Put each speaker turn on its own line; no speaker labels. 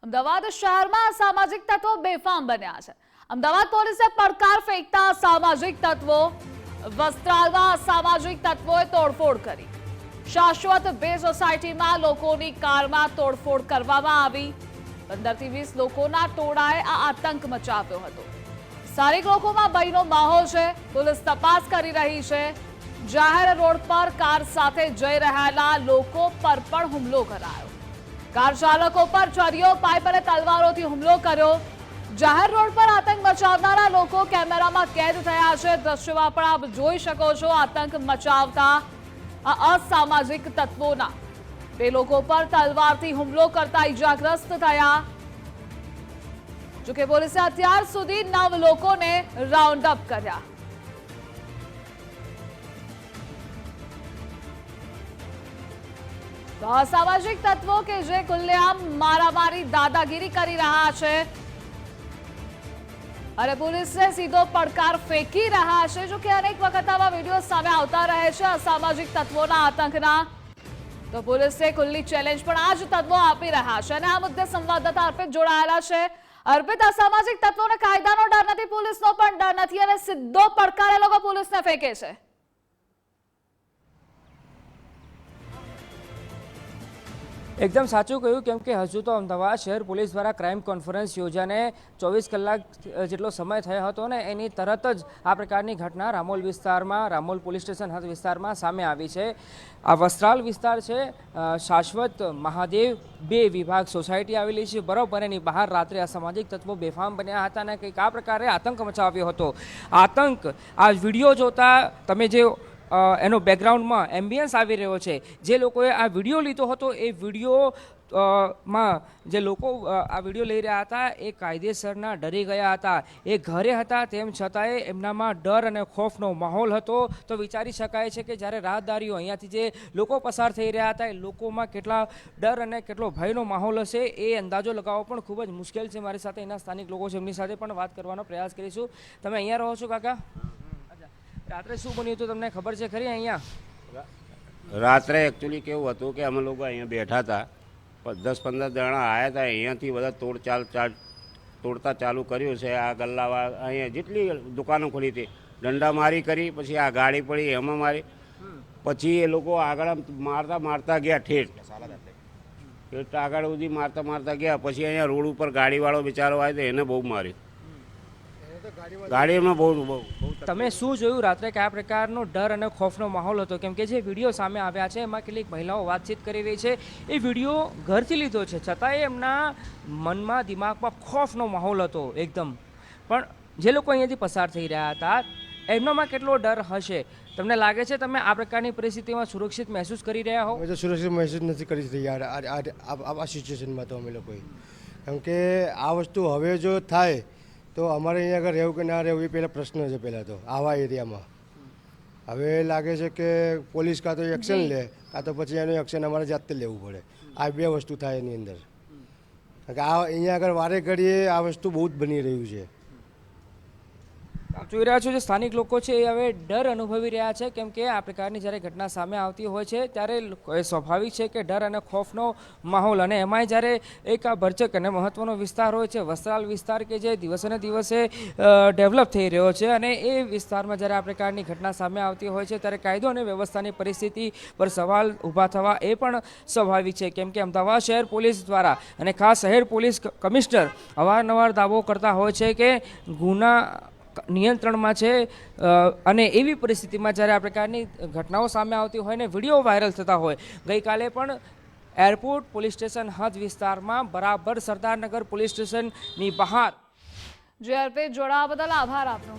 અમદાવાદ શહેરમાં સામાજિક તત્વો બેફામ બન્યા છે। અમદાવાદ પોલીસે પડકાર ફેંકતા સામાજિક તત્વો, વસ્ત્રાલમાં સામાજિક તત્વોએ તોડફોડ કરી। શાશ્વત બે સોસાયટીમાં લોકોની કારમાં તોડફોડ કરવામાં આવી। 15 થી 20 લોકોના ટોળાએ આ આતંક મચાવ્યો હતો। સ્થાનિક લોકોમાં ભયનો માહોલ છે। પોલીસ તપાસ કરી રહી છે। જાહેર રોડ પર કાર સાથે જઈ રહેલા લોકો પર પણ હુમલો કરાયો। કાર ચાલકો પર છરીઓ, પાઇપ અને તલવારોથી હુમલો કર્યો। જાહેર રોડ પર આતંક મચાવનારા લોકો કેમેરામાં કેદ થયા છે। દ્રશ્યોમાં પણ આપ જોઈ શકો છો આતંક મચાવતા આ અસામાજિક તત્વોના બે લોકો પર તલવારથી હુમલો કરતા ઈજાગ્રસ્ત થયા। જોકે પોલીસે અત્યાર સુધી 9 લોકોને રાઉન્ડ અપ કર્યા। અસામાજિક તત્વો કે જે ખુલ્લેઆમ મારામારી, દાદાગીરી કરી રહ્યા છે અને પોલીસને સીધો પડકાર ફેંકી રહ્યા છે। જો કે અનેક વખત આવા વિડીયો સામે આવતા રહે છે અસામાજિક તત્વોના આતંકના, તો પોલીસે ખુલ્લી ચેલેન્જ પણ આ જ તત્વો આપી રહ્યા છે અને આ મુદ્દે સંવાદદાતા અર્પિત જોડાયેલા છે। અર્પિત, અસામાજિક તત્વોને કાયદાનો ડર નથી, પોલીસનો પણ ડર નથી અને સીધો પડકાર એ લોકો પોલીસને ફેંકે છે।
એકદમ સાચું કહ્યું, કેમ કે હજુ તો અમદાવાદ શહેર પોલીસ દ્વારા ક્રાઇમ કોન્ફરન્સ યોજાને 24 કલાક જેટલો સમય થયો હતો ને એની તરત જ આ પ્રકારની ઘટના રામોલ વિસ્તારમાં, રામોલ પોલીસ સ્ટેશન હદ વિસ્તારમાં સામે આવી છે। આ વસ્ત્રાલ વિસ્તાર છે, શાશ્વત મહાદેવ 2 વિભાગ સોસાયટી આવેલી છે બરોબર, એની બહાર રાત્રે અસામાજિક તત્વો બેફામ બન્યા હતા અને કંઈક આ પ્રકારે આતંક મચાવ્યો હતો। આતંક આ વિડીયો જોતા તમે જે એનો બેકગ્રાઉન્ડમાં એમ્બિયન્સ આવી રહ્યો છે, જે લોકોએ આ વિડીયો લીધો હતો એ વિડીયોમાં જે લોકો આ વિડીયો લઈ રહ્યા હતા એ કાયદેસરના ડરી ગયા હતા। એ ઘરે હતા તેમ છતાંય એમનામાં ડર અને ખોફનો માહોલ હતો। તો વિચારી શકાય છે કે જ્યારે રાહદારીઓ અહીંયાથી જે લોકો પસાર થઈ રહ્યા હતા એ લોકોમાં કેટલા ડર અને કેટલો ભયનો માહોલ હશે એ અંદાજો લગાવવો પણ ખૂબ જ મુશ્કેલ છે। મારી સાથે એના સ્થાનિક લોકો છે, એમની સાથે પણ વાત કરવાનો પ્રયાસ કરીશું। તમે અહીંયા રહો છો કાકા? રાત્રે શું બન્યું હતું તમને ખબર છે ખરી? અહીંયા
રાત્રે એકચ્યુઅલી કેવું હતું કે અમે લોકો અહીંયા બેઠા હતા, 10-15 જણા આવ્યા હતા, અહીંયાથી બધા તોડતા ચાલુ કર્યું છે। આ ગલ્લાવા અહીંયા જેટલી દુકાનો ખોલી હતી દંડા મારી કરી, પછી આ ગાડી પડી એમાં મારી, પછી એ લોકો આગળ મારતા ગયા ઠેઠ આગળ સુધી મારતા ગયા। પછી અહીંયા રોડ ઉપર ગાડીવાળો બિચારો આવ્યો તો એને બહુ માર્યું, ગાડીમાં બહુ
તમે શું જોયું રાત્રે? કયા પ્રકારનો ડર અને ખોફનો માહોલ હતો? કેમ કે જે વિડીયો સામે આવ્યા છે એમાં કેટલીક મહિલાઓ વાતચીત કરી રહી છે, એ વિડીયો ઘરથી લીધો છે છતાંય એમના મનમાં, દિમાગમાં ખોફનો માહોલ હતો એકદમ। પણ જે લોકો અહીંયાથી પસાર થઈ રહ્યા હતા એમનામાં કેટલો ડર હશે? તમને લાગે છે તમે આ પ્રકારની પરિસ્થિતિમાં સુરક્ષિત મહેસૂસ કરી રહ્યા હો?
અમે તો સુરક્ષિત મહેસૂસ નથી કરી રહ્યા આ સિચ્યુએશનમાં તો અમે લોકોએ, કેમ કે આ વસ્તુ હવે જો થાય તો અમારે અહીંયા આગળ રહેવું કે ના રહેવું એ પહેલાં પ્રશ્ન છે પહેલાં તો આવા એરિયામાં। હવે લાગે છે કે પોલીસ કાં તો એક્શન લે કાં તો પછી એનું એક્શન અમારે જાતે લેવું પડે। આ 2 વસ્તુ થાય એની અંદર, કારણ કે આ અહીંયા આગળ વારે ઘડીએ આ વસ્તુ બહુ જ બની રહ્યું છે।
આપ જોઈ રહ્યા છો જે સ્થાનિક લોકો છે એ હવે ડર અનુભવી રહ્યા છે, કેમ કે આ પ્રકારની જ્યારે ઘટના સામે આવતી હોય છે ત્યારે સ્વાભાવિક છે કે ડર અને ખોફનો માહોલ, અને એમાંય જ્યારે એક આ ભરચક અને મહત્ત્વનો વિસ્તાર હોય છે વસ્ત્રાલ વિસ્તાર કે જે દિવસે ને દિવસે ડેવલપ થઈ રહ્યો છે, અને એ વિસ્તારમાં જ્યારે આ પ્રકારની ઘટના સામે આવતી હોય છે ત્યારે કાયદો અને વ્યવસ્થાની પરિસ્થિતિ પર સવાલ ઊભા થવા એ પણ સ્વાભાવિક છે। કેમ કે અમદાવાદ શહેર પોલીસ દ્વારા અને ખાસ શહેર પોલીસ કમિશનર અવારનવાર દાવો કરતા હોય છે કે ગુના નિયંત્રણમાં છે, અને એવી પરિસ્થિતિમાં જ્યારે આ પ્રકારની ઘટનાઓ સામે આવતી હોય ને વિડીયો વાયરલ થતા હોય, ગઈકાલે પણ એરપોર્ટ પોલીસ સ્ટેશન હદ વિસ્તારમાં બરાબર સરદારનગર પોલીસ સ્ટેશનની બહાર
જે અર્પિત જોડાવા બદલ આભાર આપનો।